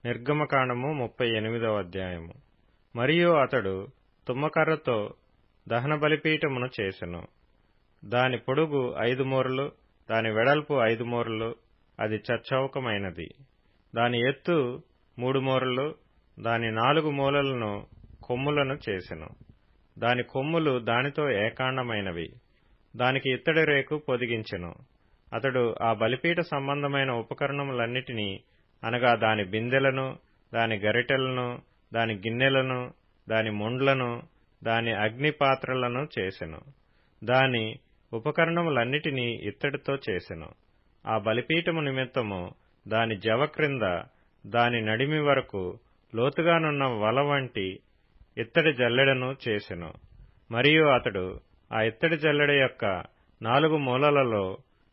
నిర్గమకాండము 38వ అధ్యాయము. మరియు అతడు తుమ్మకర్రతో దహన బలిపీఠమును చేసెను. దాని పొడుగు 5 మూరలు, దాని వెడల్పు 5 మూరలు, అది చచ్చౌకమైనది. దాని ఎత్తు 3 మూరలు, దాని 4 మూలలను కొమ్ములను చేసెను. దాని కొమ్ములు దానితో ఏకాండమైనవి. దానికి ఇత్తడి రేకు పొదిగించెను. అతడు ఆ బలిపీఠ సంబంధమైన ఉపకరణములన్నిటినీ, అనగా దాని బిందెలను, దాని గరిటెలను, దాని గిన్నెలను, దాని ముండ్లను, దాని అగ్నిపాత్రలను చేసెను. దాని ఉపకరణములన్నిటినీ ఇత్తడితో చేసెను. ఆ బలిపీఠము నిమిత్తము దాని జవ క్రింద దాని నడిమి వరకు లోతుగానున్న వల వంటి ఇత్తడి జల్లెడను చేసెను. మరియు అతడు ఆ ఇత్తడి జల్లెడ యొక్క 4 మూలలలో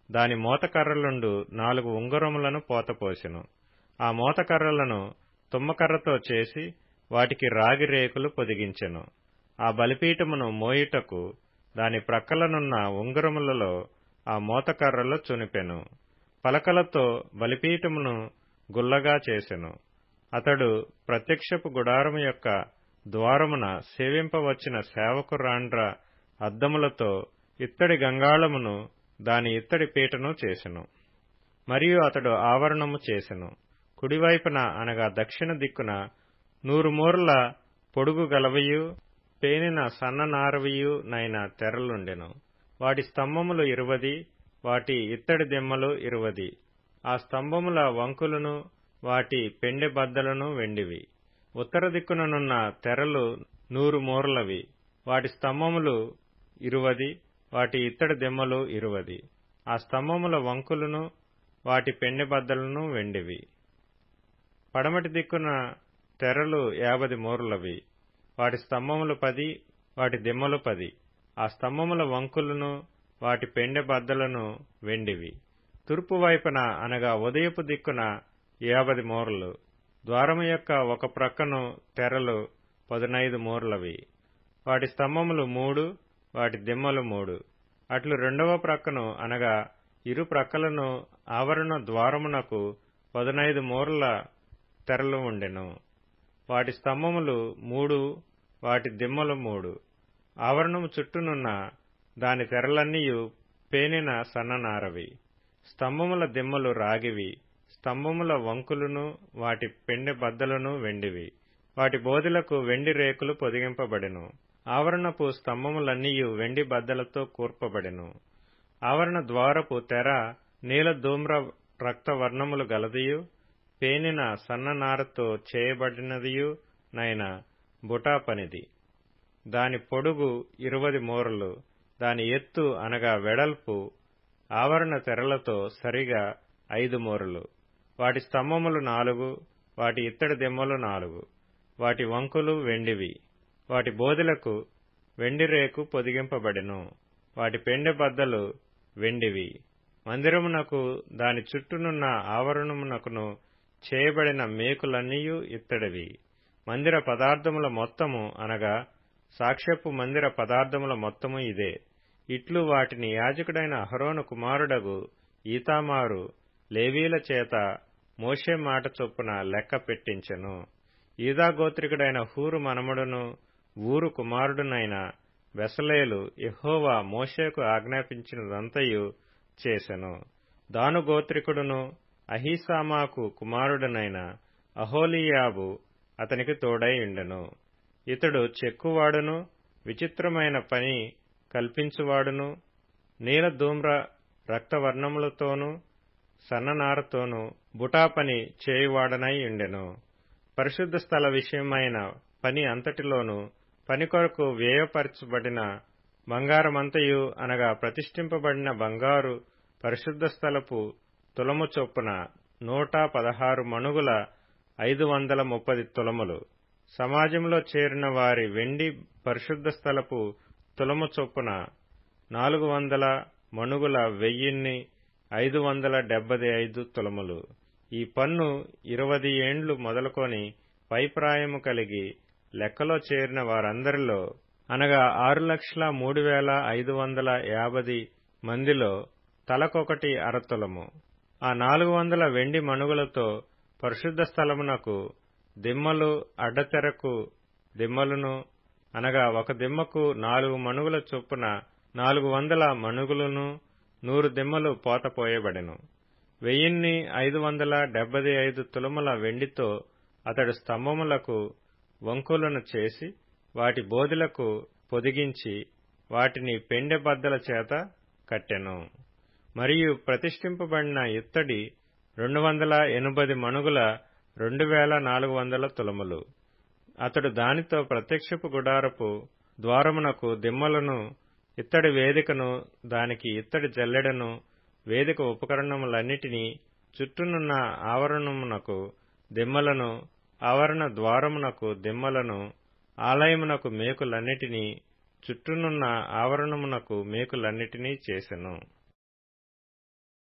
దాని మోతకర్రలుండు 4 ఉంగరములను పోతపోసెను. ఆ మోతకర్రలను తుమ్మకర్రతో చేసి వాటికి రాగి రేకులు పొదిగించెను. ఆ బలిపీఠమును మోయుటకు దాని ప్రక్కలనున్న ఉంగరములలో ఆ మోతకర్రలు చునిపెను. పలకలతో బలిపీఠమును గుల్లగా చేసెను. అతడు ప్రత్యక్షపు గుడారము యొక్క ద్వారమున సేవింపవచ్చిన సేవకురాండ్ర అద్దములతో ఇత్తడి గంగాళమును, దాని ఇత్తడి పీటను చేసెను. మరియు అతడు ఆవరణము చేసెను. కుడివైపున అనగా దక్షిణ దిక్కున 100 మూరల పొడుగు గలవియు పేనిన సన్ననారవియు నైన తెరలుండెను. వాటి స్తంభములు 20, వాటి ఇత్తడి దిమ్మలు 20. ఆ స్తంభముల వంకులను, వాటి పెండె బద్దలను వెండివి. ఉత్తర దిక్కుననున్న తెరలు 100 మూరలవి. వాటి స్తంభములు 20, వాటి ఇత్తడి దిమ్మలు 20. ఆ స్తంభముల వంకులను, వాటి పెండె బద్దలను వెండివి. పడమటి దిక్కున తెరలు 50 మూరలవి. వాటి స్తంభములు 10, వాటి దిమ్మలు 10. ఆ స్తంభముల వంకులను, వాటి పెండె బద్దలను వెండివి. తూర్పు వైపున అనగా ఉదయపు దిక్కున 50 మూరలు. ద్వారము యొక్క ఒక ప్రక్కను తెరలు 15 మూరలవి. వాటి స్తంభములు 3, వాటి దిమ్మలు 3. అట్లు రెండవ ప్రక్కను అనగా ఇరు ప్రక్కలను ఆవరణ ద్వారమునకు 15 మూరల తెరలు ఉండెను. వాటి స్తంభములు 3, వాటి దిమ్మలు 3. ఆవరణము చుట్టూనున్న దాని తెరలన్నీయు పేనిన సన్ననారవి. స్తంభముల దిమ్మలు రాగివి. స్తంభముల వంకులను, వాటి పెండె బద్దలను వెండివి. వాటి బోదెలకు వెండి రేకులు పొదిగింపబడెను. ఆవరణపు స్తంభములన్నీయు వెండి బద్దలతో కూర్పబడెను. ఆవరణ ద్వారపు తెర నీల ధూమ్ర రక్త వర్ణములు గలదియు, పేనిన సన్ననారతో చేయబడినదియు నైన బుటా పనిది. దాని పొడుగు 20 మూరలు, దాని ఎత్తు అనగా వెడల్పు ఆవరణ తెరలతో సరిగా 5 మూరలు. వాటి స్తంభములు 4, వాటి ఇత్తడి దిమ్మలు 4. వాటి వంకులు వెండివి. వాటి బోదెలకు వెండి రేకు పొదిగింపబడెను. వాటి పెండె బద్దలు వెండివి. మందిరమునకు దాని చుట్టూనున్న ఆవరణమునకును చేయబడిన మేకులన్నీయు ఇత్తడివి. మందిర పదార్థముల మొత్తము అనగా సాక్ష్యపు మందిర పదార్థముల మొత్తము ఇదే. ఇట్లు వాటిని యాజకుడైన అహరోను కుమారుడగు ఈతామారు లేవీల చేత మోషే మాట చొప్పున లెక్క పెట్టించెను. యూదా గోత్రికుడైన హూరు మనుమడును, ఊరు కుమారుడునైన బెసలేలు యెహోవా మోషేకు ఆజ్ఞాపించినదంతయు చేసెను. దాను గోత్రికుడును, అహీసామాకు కుమారుడునైన అహోలీయాబు అతనికి తోడై ఉండెను. ఇతడు చెక్కువాడును, విచిత్రమైన పని కల్పించువాడును, నీల ధూమ్ర రక్తవర్ణములతోనూ సన్ననారతోనూ బుటా పని చేయువాడనై ఉండెను. పరిశుద్ధ స్థల విషయమైన పని అంతటిలోనూ పని కొరకు వ్యయపరచబడిన బంగారమంతయు అనగా ప్రతిష్ఠింపబడిన బంగారు పరిశుద్ధ స్థలపు తులము చొప్పున 116 మణుగుల 530 తులములు. సమాజంలో చేరిన వారి వెండి పరిశుద్ధ స్థలపు తులము చొప్పున 400 మణుగుల 1575 తులములు. ఈ పన్ను 20 ఏండ్లు మొదలుకొని పైప్రాయము కలిగి లెక్కలో చేరిన వారందరిలో అనగా 6,03,550 మందిలో తలకొకటి అరతులము. ఆ 400 వెండి మణుగులతో పరిశుద్ధ స్థలమునకు దిమ్మలు, అడ్డతెరకు దిమ్మలును, అనగా ఒక దిమ్మకు 4 మణుగుల చొప్పున 400 మణుగులను, 100 దిమ్మలు పోతపోయబడెను. 1575 తులముల వెండితో అతడు స్తంభములకు వంకులను చేసి వాటి బోదెలకు పొదిగించి వాటిని పెండె బద్దల చేత కట్టెను. మరియు ప్రతిష్ఠింపబడిన ఇత్తడి 280 మణుగుల 2400 తులములు. అతడు దానితో ప్రత్యక్షపు గుడారపు ద్వారమునకు దిమ్మలను, ఇత్తడి వేదికను, దానికి ఇత్తడి జల్లెడను, వేదిక ఉపకరణములన్నిటినీ, చుట్టూనున్న ఆవరణమునకు దిమ్మలను, ఆవరణ ద్వారమునకు దిమ్మలను, ఆలయమునకు మేకులన్నిటినీ, చుట్టూనున్న ఆవరణమునకు మేకులన్నిటినీ చేసెను.